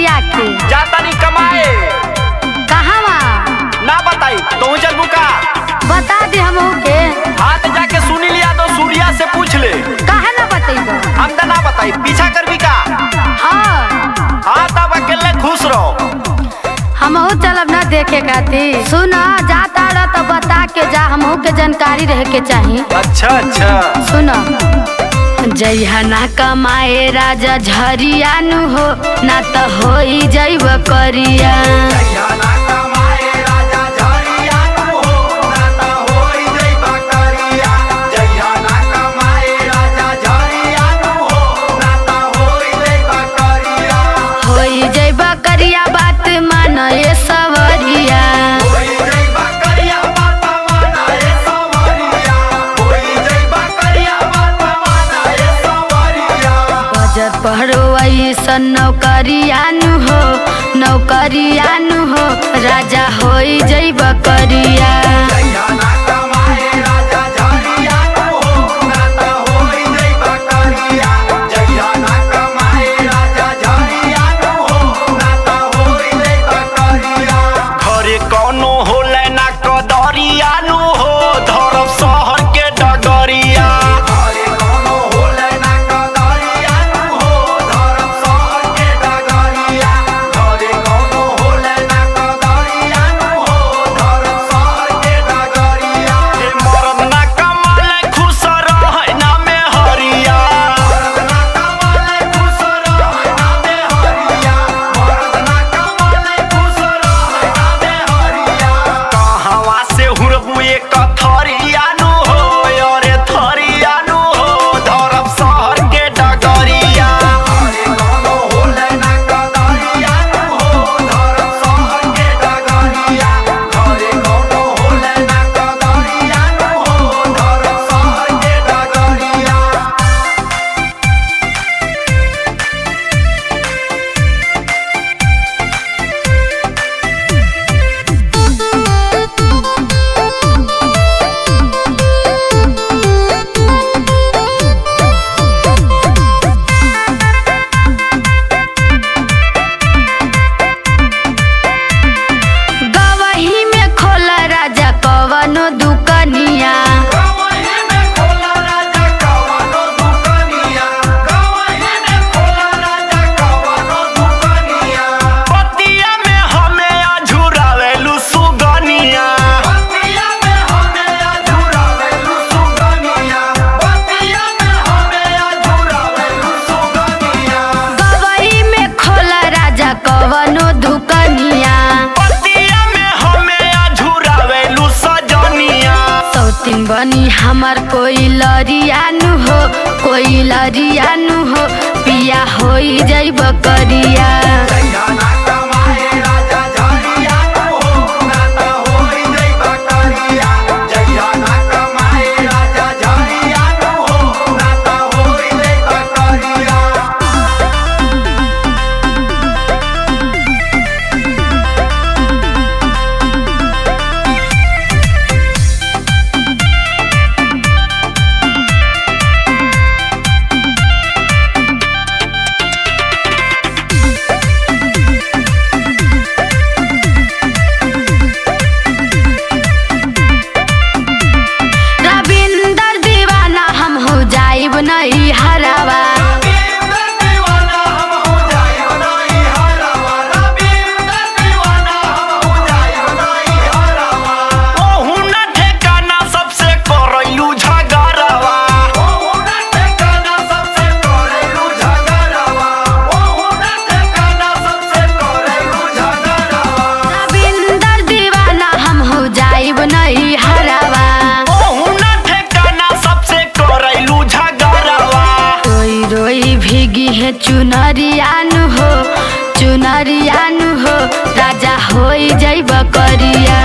लिया के जाता नहीं कमाए। कहाँ ना बताई तो चलबू का बता दे हम के हाथ जाके सुनी लिया तो सूर्या से पूछ ले। कहा ना बताइब हम तो ना बताई पीछा करबी का। हाँ तब अकेले खुश रहो। हम चलब ना देखे खातिर। सुना जाता रह तो बता के जा, हम के जानकारी रहे के चाहिए। अच्छा सुना जइहा ना कमाए राजा झरियानु हो ना तो हो जइब करिया। बात मान ये सवरिया बजट पढ़ो ऐसा नौकरियानु हो राजा हो जइब करिया। बनी हमार कोई लरियानु हो पिया हो जइब करिया। नहीं हरावा सबसे करैलू झगड़ावा रविंदर दीवाना हम हो जाइब नहीं हरावा। भीगी है चुनरियानु हो राजा हो जइब करिया।